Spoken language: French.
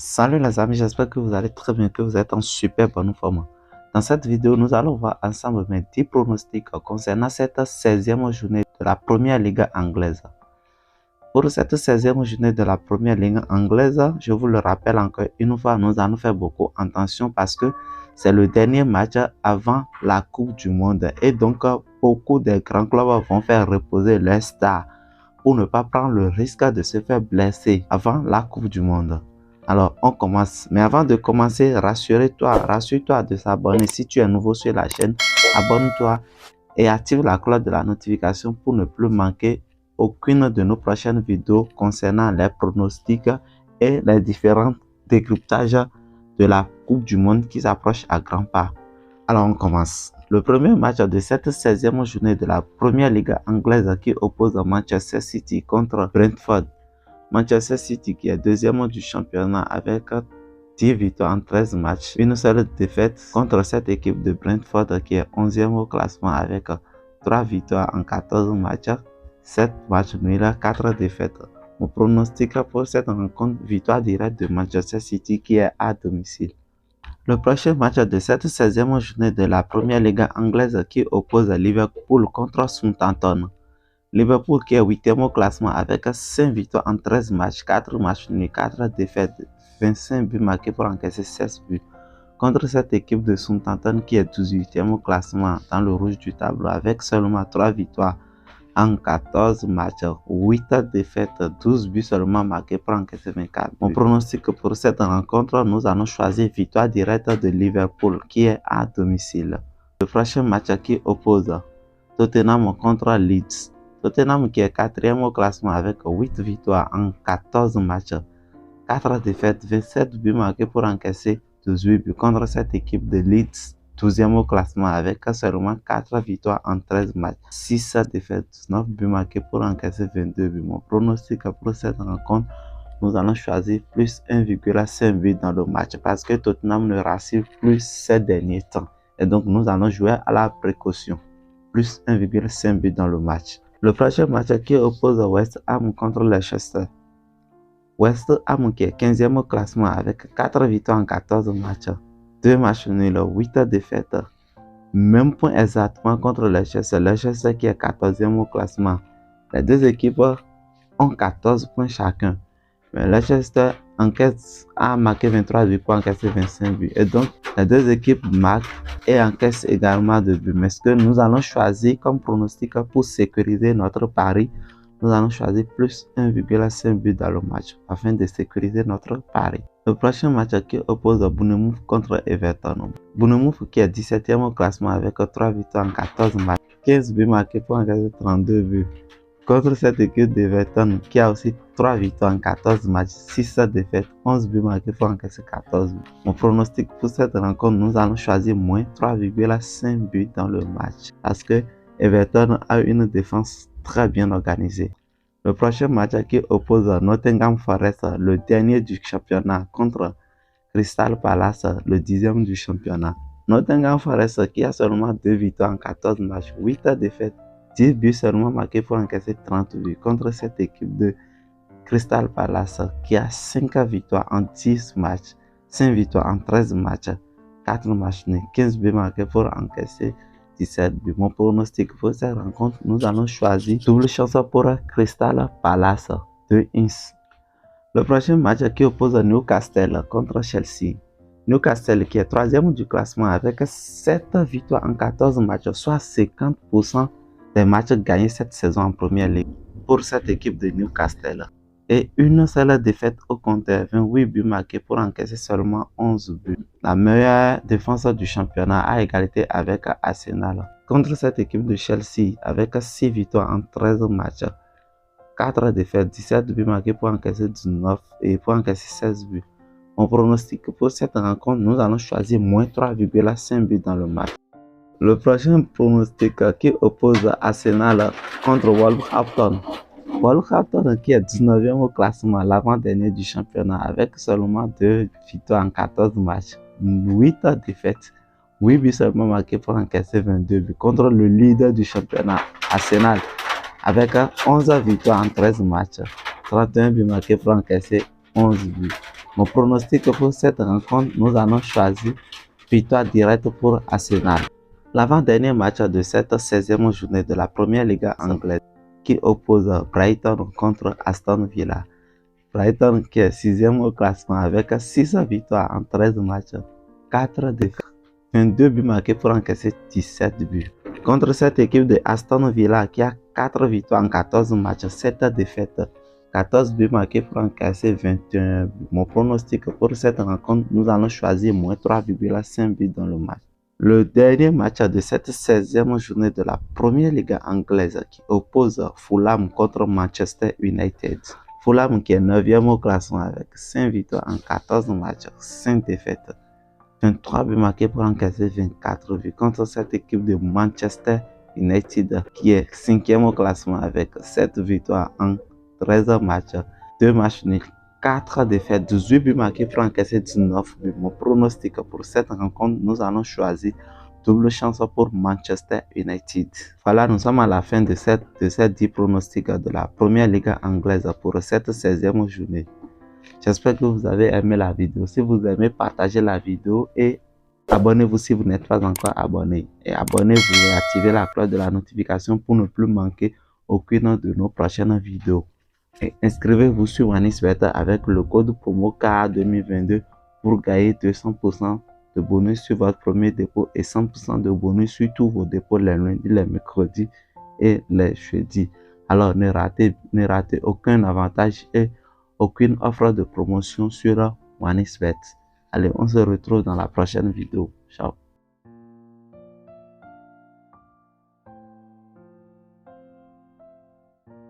Salut les amis, j'espère que vous allez très bien, que vous êtes en super bonne forme. Dans cette vidéo, nous allons voir ensemble mes 10 pronostics concernant cette 16e journée de la première ligue anglaise. Pour cette 16e journée de la première ligue anglaise, je vous le rappelle encore une fois, nous allons faire beaucoup attention parce que c'est le dernier match avant la Coupe du Monde et donc beaucoup de grands clubs vont faire reposer leurs stars pour ne pas prendre le risque de se faire blesser avant la Coupe du Monde. Alors, on commence. Mais avant de commencer, rassure-toi de s'abonner. Si tu es nouveau sur la chaîne, abonne-toi et active la cloche de la notification pour ne plus manquer aucune de nos prochaines vidéos concernant les pronostics et les différents décryptages de la Coupe du Monde qui s'approche à grands pas. Alors, on commence. Le premier match de cette 16e journée de la première ligue anglaise qui oppose Manchester City contre Brentford. Manchester City qui est deuxième du championnat avec 10 victoires en 13 matchs, une seule défaite contre cette équipe de Brentford qui est 11e au classement avec 3 victoires en 14 matchs, 7 matchs nuls, 4 défaites. Mon pronostic pour cette rencontre, victoire directe de Manchester City qui est à domicile. Le prochain match de cette 16e journée de la première ligue anglaise qui oppose Liverpool contre Southampton. Liverpool qui est 8e au classement avec 5 victoires en 13 matchs, 4 matchs nuls, 4 défaites, 25 buts marqués pour encaisser 16 buts. Contre cette équipe de Southampton qui est 18e au classement dans le rouge du tableau avec seulement 3 victoires en 14 matchs, 8 défaites, 12 buts seulement marqués pour encaisser 24 buts. Mon pronostic pour cette rencontre, nous allons choisir victoire directe de Liverpool qui est à domicile. Le prochain match qui oppose Tottenham contre Leeds. Tottenham qui est 4e au classement avec 8 victoires en 14 matchs, 4 défaites, 27 buts marqués pour encaisser 18 buts contre cette équipe de Leeds, 12e au classement avec seulement 4 victoires en 13 matchs, 6 défaites, 19 buts marqués pour encaisser 22 buts. Mon pronostic pour cette rencontre, nous allons choisir plus 1,5 but dans le match parce que Tottenham ne rassure plus ces derniers temps. Et donc nous allons jouer à la précaution, plus 1,5 but dans le match. Le prochain match qui oppose West Ham contre Leicester. West Ham qui est 15e au classement avec 4 victoires en 14 matchs, 2 matchs nuls, 8 défaites. Même point exactement contre Leicester. Leicester qui est 14e au classement. Les deux équipes ont 14 points chacun. Mais Leicester a marqué 23 buts pour encaisser 25 buts. Et donc, les deux équipes marquent et encaissent également de buts. Mais ce que nous allons choisir comme pronostic pour sécuriser notre pari, nous allons choisir plus 1,5 but dans le match afin de sécuriser notre pari. Le prochain match qui oppose Bournemouth contre Everton. Bournemouth qui est 17e au classement avec 3 victoires en 14 matchs, 15 buts marqués pour encaisser 32 buts. Contre cette équipe d'Everton qui a aussi 3 victoires en 14 matchs, 6 défaites, 11 buts marqués pour encaisser 14 buts. Mon pronostic pour cette rencontre, nous allons choisir moins 3,5 buts dans le match parce que Everton a une défense très bien organisée. Le prochain match qui oppose Nottingham Forest, le dernier du championnat, contre Crystal Palace, le 10e du championnat. Nottingham Forest qui a seulement 2 victoires en 14 matchs, 8 défaites, 10 buts seulement marqués pour encaisser 30 buts contre cette équipe de Crystal Palace qui a 5 victoires en 10 matchs, 5 victoires en 13 matchs, 4 matchs nuls, 15 buts marqués pour encaisser 17 buts. Mon pronostic pour cette rencontre, nous allons choisir double chance pour Crystal Palace de Inns. Le prochain match qui oppose Newcastle contre Chelsea. Newcastle qui est 3e du classement avec 7 victoires en 14 matchs, soit 50% des matchs gagnés cette saison en première ligue pour cette équipe de Newcastle. Et une seule défaite au compteur, 28 buts marqués pour encaisser seulement 11 buts. La meilleure défense du championnat à égalité avec Arsenal. Contre cette équipe de Chelsea avec 6 victoires en 13 matchs, 4 défaites, 17 buts marqués pour encaisser 19 et pour encaisser 16 buts. Mon pronostic pour cette rencontre, nous allons choisir moins 3,5 buts dans le match. Le prochain pronostic qui oppose Arsenal contre Wolverhampton. Wolverhampton qui est 19e au classement, l'avant-dernier du championnat avec seulement 2 victoires en 14 matchs, 8 défaites, 8 buts seulement marqués pour encaisser 22 buts contre le leader du championnat, Arsenal, avec 11 victoires en 13 matchs, 31 buts marqués pour encaisser 11 buts. Mon pronostic pour cette rencontre, nous allons choisir victoire directe pour Arsenal. L'avant-dernier match de cette 16e journée de la première Liga anglaise qui oppose Brighton contre Aston Villa. Brighton qui est 6e au classement avec 6 victoires en 13 matchs, 4 défaites, 22 buts marqués pour encaisser 17 buts. Contre cette équipe de Aston Villa qui a 4 victoires en 14 matchs, 7 défaites, 14 buts marqués pour encaisser 21 buts. Mon pronostic pour cette rencontre, nous allons choisir moins 3,5 buts dans le match. Le dernier match de cette 16e journée de la première Liga anglaise qui oppose Fulham contre Manchester United. Fulham qui est 9e au classement avec 5 victoires en 14 matchs, 5 défaites, 23 buts marqués pour encaisser 24 buts contre cette équipe de Manchester United qui est 5e au classement avec 7 victoires en 13 matchs, 2 matchs nuls, 4 défaites, 18 buts marqués pour encaisser 19 buts. Mon pronostic pour cette rencontre, nous allons choisir double chance pour Manchester United. Voilà, nous sommes à la fin de ces 10 pronostics de la première Liga anglaise pour cette 16e journée. J'espère que vous avez aimé la vidéo. Si vous aimez, partagez la vidéo et abonnez-vous si vous n'êtes pas encore abonné. Et abonnez-vous et activez la cloche de la notification pour ne plus manquer aucune de nos prochaines vidéos. Et inscrivez-vous sur OneXBet avec le code promo KA2022 pour gagner 200% de bonus sur votre premier dépôt et 100% de bonus sur tous vos dépôts les lundis, les mercredis et les jeudis. Alors ne ratez aucun avantage et aucune offre de promotion sur OneXBet. Allez, on se retrouve dans la prochaine vidéo. Ciao.